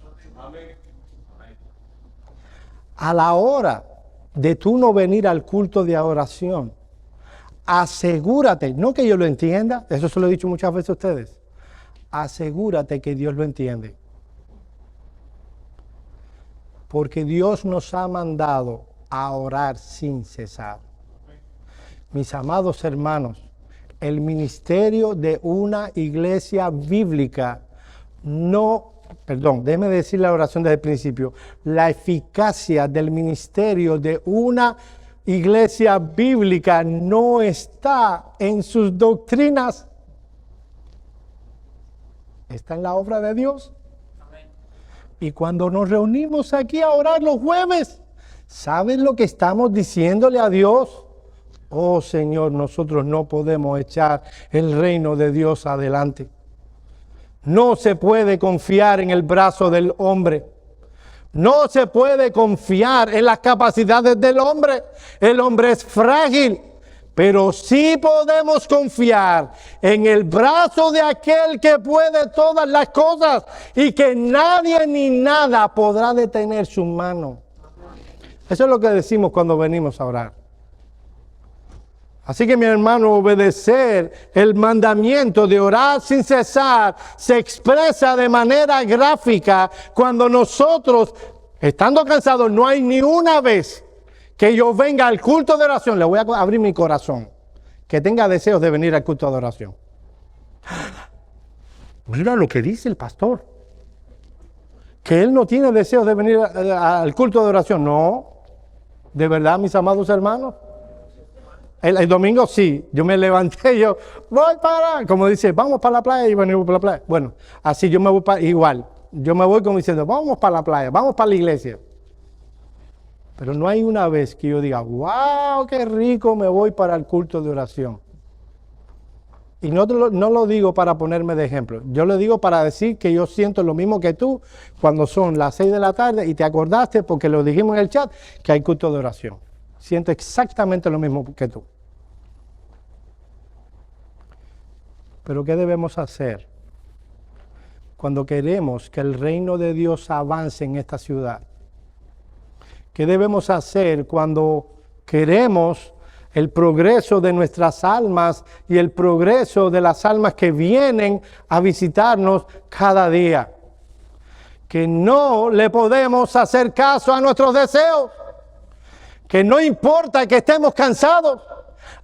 A la hora de tú no venir al culto de oración, asegúrate, no que yo lo entienda, eso se lo he dicho muchas veces a ustedes, asegúrate que Dios lo entiende. Porque Dios nos ha mandado a orar sin cesar. Mis amados hermanos, el ministerio de una iglesia bíblica déjeme decir la oración desde el principio, la eficacia del ministerio de una iglesia bíblica no está en sus doctrinas, está en la obra de Dios. Y cuando nos reunimos aquí a orar los jueves, ¿saben lo que estamos diciéndole a Dios? Oh Señor, nosotros no podemos echar el reino de Dios adelante. No se puede confiar en el brazo del hombre. No se puede confiar en las capacidades del hombre. El hombre es frágil. Pero sí podemos confiar en el brazo de aquel que puede todas las cosas y que nadie ni nada podrá detener su mano. Eso es lo que decimos cuando venimos a orar. Así que mi hermano, obedecer el mandamiento de orar sin cesar se expresa de manera gráfica cuando nosotros, estando cansados, no hay ni una vez que yo venga al culto de oración, le voy a abrir mi corazón, que tenga deseos de venir al culto de oración. Mira lo que dice el pastor, que él no tiene deseos de venir al culto de oración. No, de verdad, mis amados hermanos. El domingo sí, yo me levanté, yo voy como dice, vamos para la playa y venimos para la playa. Bueno, así yo me voy igual, yo me voy como diciendo, vamos para la playa, vamos para la iglesia. Pero no hay una vez que yo diga, wow, qué rico, me voy para el culto de oración. Y no lo digo para ponerme de ejemplo, yo lo digo para decir que yo siento lo mismo que tú cuando son las 6 de la tarde y te acordaste porque lo dijimos en el chat que hay culto de oración. Siento exactamente lo mismo que tú. Pero ¿qué debemos hacer cuando queremos que el reino de Dios avance en esta ciudad? ¿Qué debemos hacer cuando queremos el progreso de nuestras almas y el progreso de las almas que vienen a visitarnos cada día? Que no le podemos hacer caso a nuestros deseos. Que no importa que estemos cansados,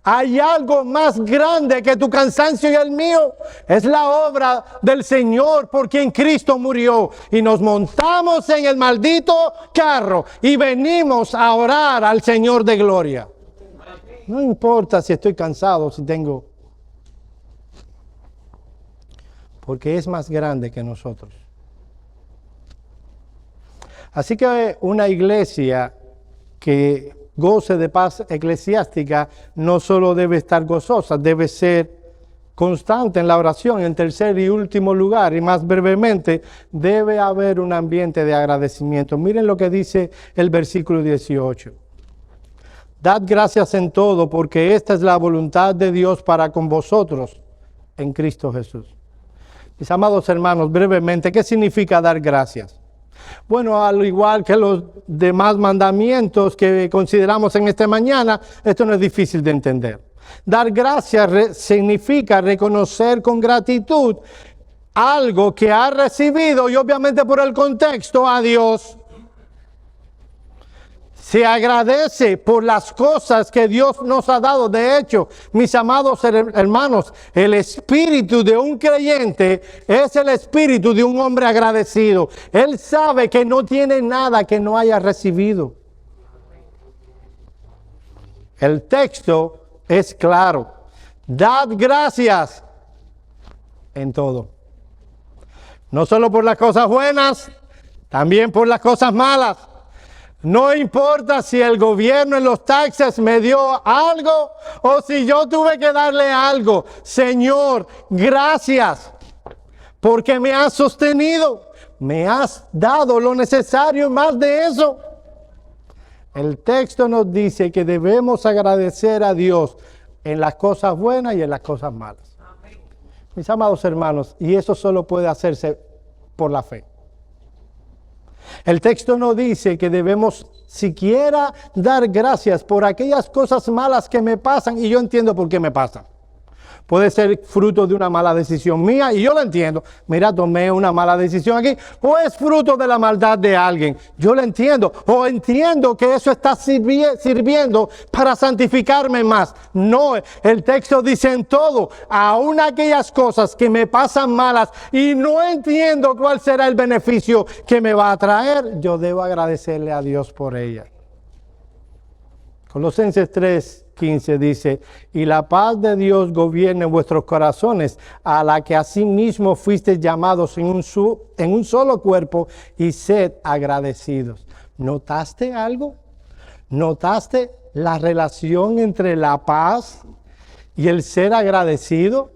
hay algo más grande que tu cansancio y el mío. Es la obra del Señor por quien Cristo murió. Y nos montamos en el maldito carro y venimos a orar al Señor de gloria. No importa si estoy cansado, si tengo... Porque es más grande que nosotros. Así que una iglesia que goce de paz eclesiástica no solo debe estar gozosa, debe ser constante en la oración. En tercer y último lugar, y más brevemente, debe haber un ambiente de agradecimiento. Miren lo que dice el versículo 18. Dad gracias en todo, porque esta es la voluntad de Dios para con vosotros en Cristo Jesús. Mis amados hermanos, brevemente, ¿qué significa dar gracias? Bueno, al igual que los demás mandamientos que consideramos en esta mañana, esto no es difícil de entender. Dar gracias significa reconocer con gratitud algo que ha recibido y obviamente por el contexto a Dios. Se agradece por las cosas que Dios nos ha dado. De hecho, mis amados hermanos, el espíritu de un creyente es el espíritu de un hombre agradecido. Él sabe que no tiene nada que no haya recibido. El texto es claro. Dad gracias en todo. No solo por las cosas buenas, también por las cosas malas. No importa si el gobierno en los taxes me dio algo o si yo tuve que darle algo. Señor, gracias porque me has sostenido. Me has dado lo necesario y más de eso. El texto nos dice que debemos agradecer a Dios en las cosas buenas y en las cosas malas. Amén. Mis amados hermanos, y eso solo puede hacerse por la fe. El texto no dice que debemos siquiera dar gracias por aquellas cosas malas que me pasan y yo entiendo por qué me pasan. Puede ser fruto de una mala decisión mía y yo lo entiendo. Mira, tomé una mala decisión aquí. O es fruto de la maldad de alguien. Yo lo entiendo. O entiendo que eso está sirviendo para santificarme más. No, el texto dice en todo, aún aquellas cosas que me pasan malas y no entiendo cuál será el beneficio que me va a traer, yo debo agradecerle a Dios por ellas. Colosenses 3:15 dice, y la paz de Dios gobierne vuestros corazones, a la que asimismo fuisteis llamados en un solo cuerpo, y sed agradecidos. ¿Notaste algo? ¿Notaste la relación entre la paz y el ser agradecido?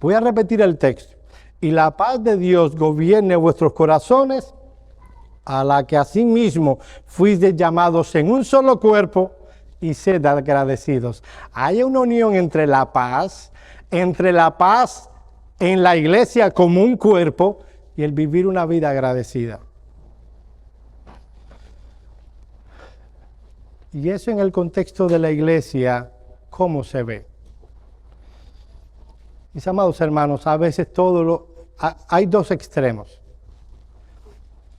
Voy a repetir el texto. Y la paz de Dios gobierne vuestros corazones, a la que asimismo fuisteis llamados en un solo cuerpo, y sed agradecidos. Hay una unión entre la paz en la iglesia como un cuerpo y el vivir una vida agradecida. Y eso en el contexto de la iglesia, ¿cómo se ve? Mis amados hermanos, a veces hay dos extremos.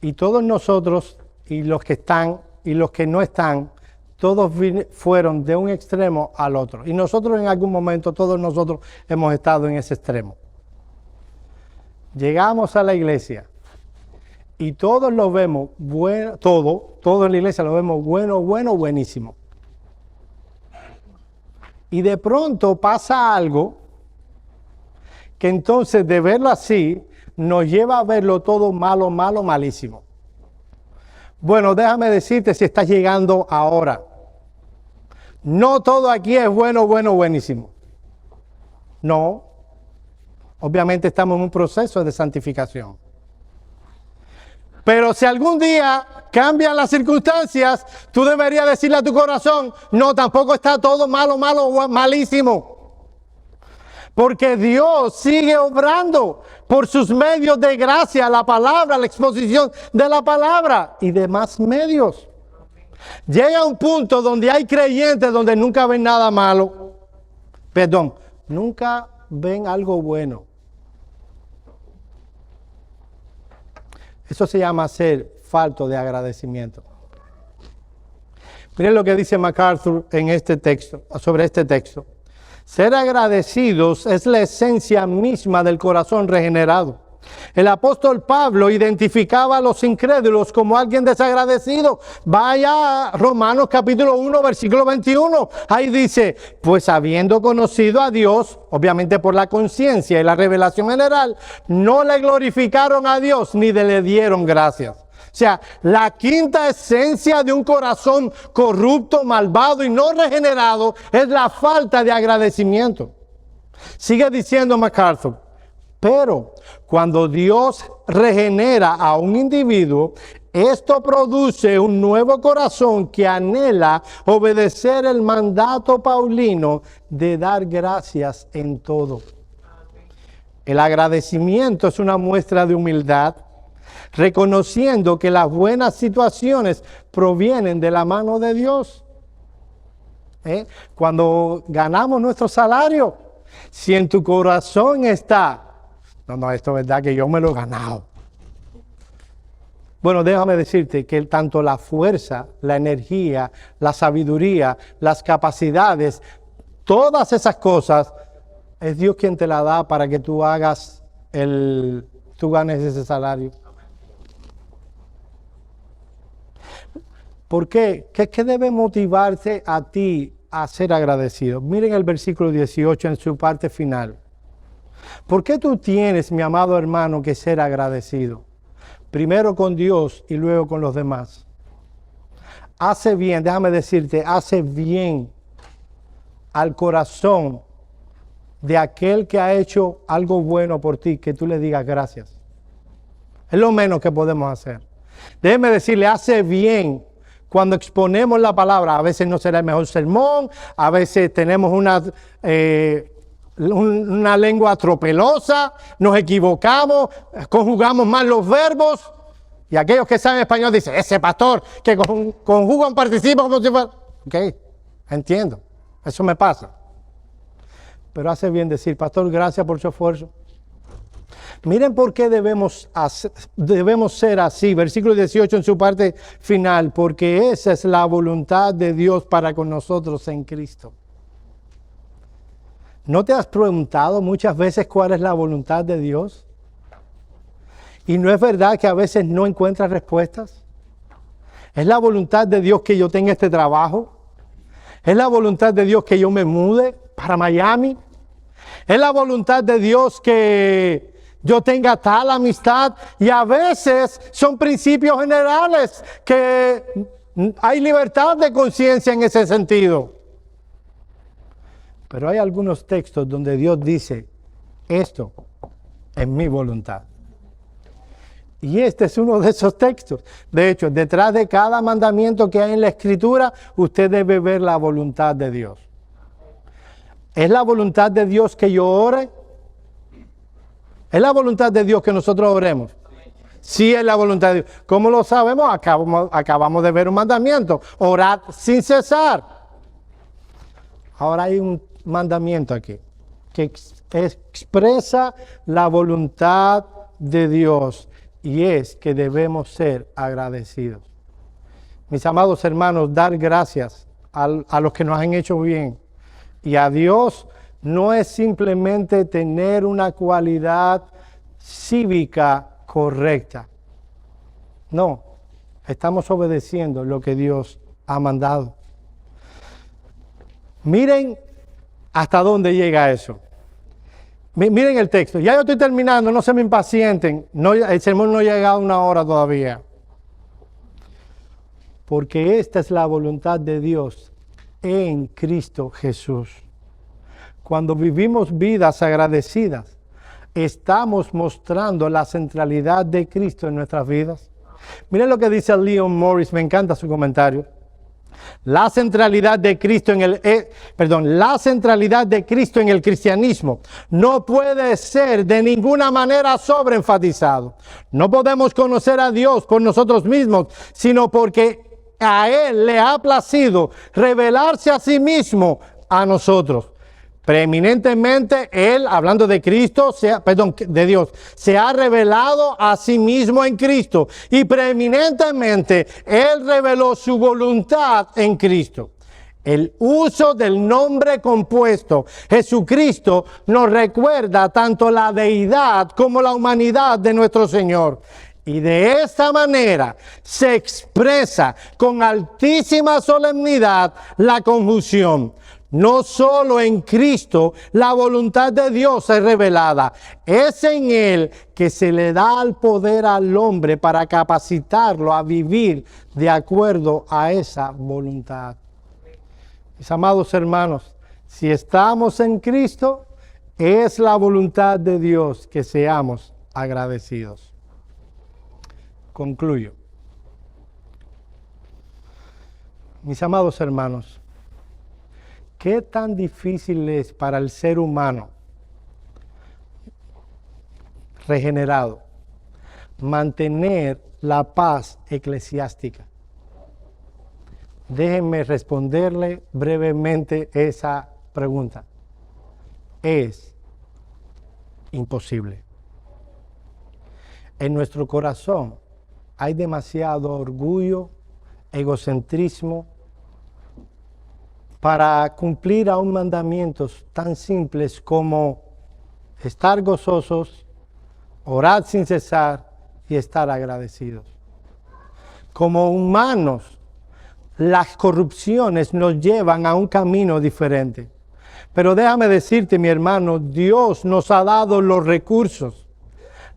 Y todos nosotros, y los que están, y los que no están, todos fueron de un extremo al otro. Y nosotros en algún momento, todos nosotros hemos estado en ese extremo. Llegamos a la iglesia y todos lo vemos bueno, todo en la iglesia lo vemos bueno, buenísimo. Y de pronto pasa algo que entonces de verlo así nos lleva a verlo todo malo, malísimo. Bueno, déjame decirte si estás llegando ahora. No todo aquí es bueno, buenísimo. No. Obviamente estamos en un proceso de santificación. Pero si algún día cambian las circunstancias, tú deberías decirle a tu corazón, no, tampoco está todo malo, malísimo. Porque Dios sigue obrando por sus medios de gracia, la palabra, la exposición de la palabra y demás medios. Llega un punto donde hay creyentes donde nunca ven nada malo. Nunca ven algo bueno. Eso se llama ser falto de agradecimiento. Miren lo que dice MacArthur en este texto, sobre este texto. Ser agradecidos es la esencia misma del corazón regenerado. El apóstol Pablo identificaba a los incrédulos como alguien desagradecido. Vaya a Romanos capítulo 1, versículo 21. Ahí dice, pues habiendo conocido a Dios, obviamente por la conciencia y la revelación general, no le glorificaron a Dios ni le dieron gracias, sea, la quinta esencia de un corazón corrupto, malvado y no regenerado es la falta de agradecimiento. Sigue diciendo MacArthur, pero cuando Dios regenera a un individuo, esto produce un nuevo corazón que anhela obedecer el mandato paulino de dar gracias en todo. El agradecimiento es una muestra de humildad, reconociendo que las buenas situaciones provienen de la mano de Dios. Cuando ganamos nuestro salario, si en tu corazón está, no, esto es verdad que yo me lo he ganado. Bueno, déjame decirte que tanto la fuerza, la energía, la sabiduría, las capacidades, todas esas cosas, es Dios quien te la da para que tú tú ganes ese salario. ¿Por qué? ¿Qué debe motivarte a ti a ser agradecido? Miren el versículo 18 en su parte final. ¿Por qué tú tienes, mi amado hermano, que ser agradecido? Primero con Dios y luego con los demás. Hace bien, déjame decirte, hace bien al corazón de aquel que ha hecho algo bueno por ti, que tú le digas gracias. Es lo menos que podemos hacer. Déjeme decirle, hace bien cuando exponemos la palabra. A veces no será el mejor sermón, a veces tenemos una lengua tropelosa, nos equivocamos, conjugamos mal los verbos, y aquellos que saben español dicen, ese pastor que conjuga un participo como si fuera... Ok, entiendo, eso me pasa. Pero hace bien decir, pastor, gracias por su esfuerzo. Miren por qué debemos ser así. Versículo 18 en su parte final, porque esa es la voluntad de Dios para con nosotros en Cristo. ¿No te has preguntado muchas veces cuál es la voluntad de Dios? ¿Y no es verdad que a veces no encuentras respuestas? ¿Es la voluntad de Dios que yo tenga este trabajo? ¿Es la voluntad de Dios que yo me mude para Miami? ¿Es la voluntad de Dios que yo tenga tal amistad? Y a veces son principios generales que hay libertad de conciencia en ese sentido. Pero hay algunos textos donde Dios dice, esto es mi voluntad. Y este es uno de esos textos. De hecho, detrás de cada mandamiento que hay en la Escritura, usted debe ver la voluntad de Dios. ¿Es la voluntad de Dios que yo ore? ¿Es la voluntad de Dios que nosotros oremos? Sí, es la voluntad de Dios. ¿Cómo lo sabemos? Acabamos de ver un mandamiento. Orad sin cesar. Ahora hay un mandamiento aquí que expresa la voluntad de Dios, y es que debemos ser agradecidos. Mis amados hermanos, dar gracias a los que nos han hecho bien y a Dios no es simplemente tener una cualidad cívica correcta. No, estamos obedeciendo lo que Dios ha mandado. Miren hasta dónde llega eso. Miren el texto. Ya yo estoy terminando, no se me impacienten. El sermón no ha llegado a 1 hora todavía. Porque esta es la voluntad de Dios en Cristo Jesús. Cuando vivimos vidas agradecidas, estamos mostrando la centralidad de Cristo en nuestras vidas. Miren lo que dice Leon Morris, me encanta su comentario. La centralidad de Cristo en el cristianismo no puede ser de ninguna manera sobreenfatizado. No podemos conocer a Dios por nosotros mismos, sino porque a Él le ha placido revelarse a sí mismo a nosotros. Preeminentemente Él, hablando de Cristo, de Dios, se ha revelado a sí mismo en Cristo. Y preeminentemente Él reveló su voluntad en Cristo. El uso del nombre compuesto Jesucristo nos recuerda tanto la deidad como la humanidad de nuestro Señor. Y de esta manera se expresa con altísima solemnidad la conjunción. No solo en Cristo la voluntad de Dios es revelada, es en Él que se le da el poder al hombre para capacitarlo a vivir de acuerdo a esa voluntad. Mis amados hermanos, si estamos en Cristo, es la voluntad de Dios que seamos agradecidos. Concluyo. Mis amados hermanos, ¿qué tan difícil es para el ser humano regenerado mantener la paz eclesiástica? Déjenme responderle brevemente esa pregunta. Es imposible. En nuestro corazón hay demasiado orgullo, egocentrismo, para cumplir aún mandamientos tan simples como estar gozosos, orar sin cesar y estar agradecidos. Como humanos, las corrupciones nos llevan a un camino diferente. Pero déjame decirte, mi hermano, Dios nos ha dado los recursos,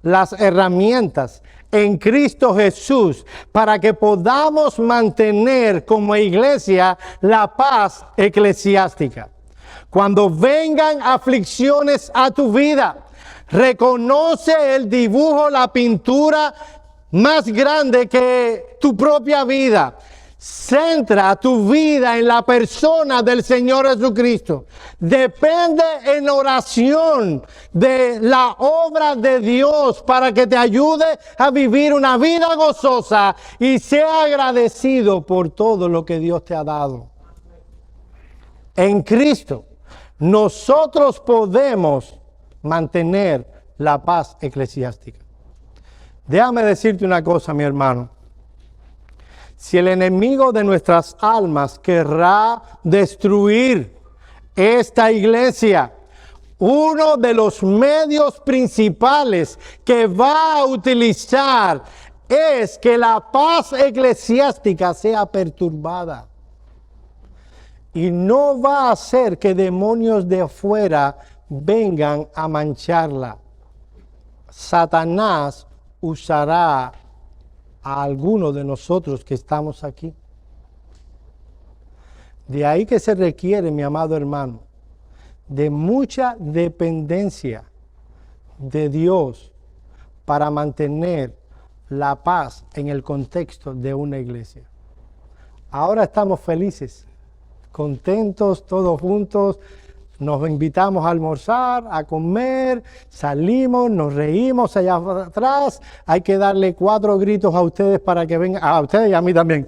las herramientas en Cristo Jesús para que podamos mantener como iglesia la paz eclesiástica. Cuando vengan aflicciones a tu vida, reconoce el dibujo, la pintura más grande que tu propia vida. Centra tu vida en la persona del Señor Jesucristo. Depende en oración de la obra de Dios para que te ayude a vivir una vida gozosa y sea agradecido por todo lo que Dios te ha dado. En Cristo, nosotros podemos mantener la paz eclesiástica. Déjame decirte una cosa, mi hermano. Si el enemigo de nuestras almas querrá destruir esta iglesia, uno de los medios principales que va a utilizar es que la paz eclesiástica sea perturbada. Y no va a hacer que demonios de afuera vengan a mancharla. Satanás usará a alguno de nosotros que estamos aquí. De ahí que se requiere, mi amado hermano, de mucha dependencia de Dios para mantener la paz en el contexto de una iglesia. Ahora estamos felices, contentos, todos juntos. Nos invitamos a almorzar, a comer, salimos, nos reímos allá atrás. Hay que darle 4 gritos a ustedes para que vengan, a ustedes y a mí también,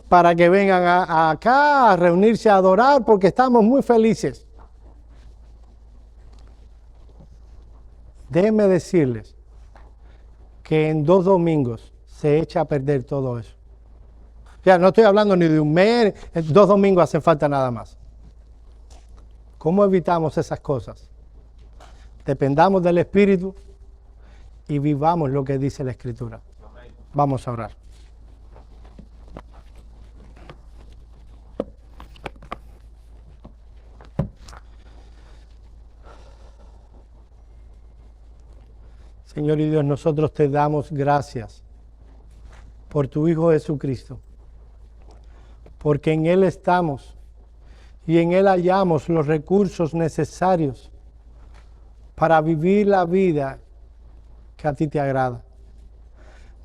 para que vengan acá a reunirse a adorar porque estamos muy felices. Déjenme decirles que en 2 domingos se echa a perder todo eso. Ya no estoy hablando ni de un mes, 2 domingos hace falta nada más. ¿Cómo evitamos esas cosas? Dependamos del Espíritu y vivamos lo que dice la Escritura. Vamos a orar. Señor y Dios, nosotros te damos gracias por tu Hijo Jesucristo, porque en Él estamos y en Él hallamos los recursos necesarios para vivir la vida que a ti te agrada.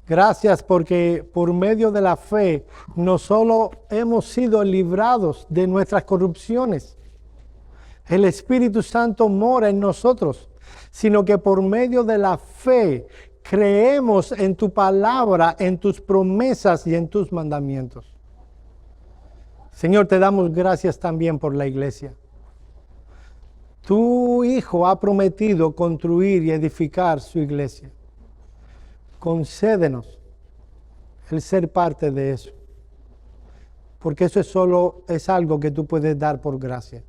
Gracias porque por medio de la fe no solo hemos sido librados de nuestras corrupciones, el Espíritu Santo mora en nosotros, sino que por medio de la fe creemos en tu palabra, en tus promesas y en tus mandamientos. Señor, te damos gracias también por la iglesia. Tu Hijo ha prometido construir y edificar su iglesia. Concédenos el ser parte de eso, porque eso es algo que tú puedes dar por gracia.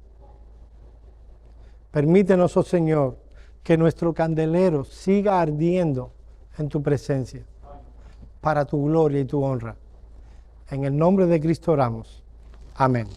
Permítenos, oh Señor, que nuestro candelero siga ardiendo en tu presencia, para tu gloria y tu honra. En el nombre de Cristo oramos. Amén.